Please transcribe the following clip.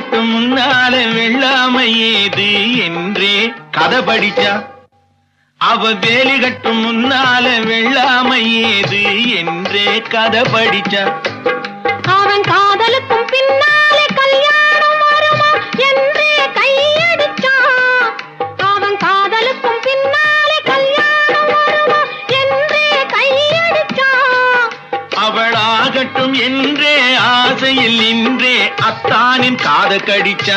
கட்டும் முன்னால வெள்ளாமை ஏது என்றே கதை படிச்சா. அவ வேலி கட்டும் முன்னால வெள்ளாமை ஏது என்றே கதை படிச்சா. அவன் காதலுக்கும் பின்னாலே கல்யாணம் வருமா என்றே கையடிச்சான். அவன் காதலுக்கும் பின்னாலே கல்யாணம் வருமா என்றே கையடிச்சான். அவளாகட்டும் என்றே ஆசையில் நின்றே அத்தானின் காத கடிச்சா.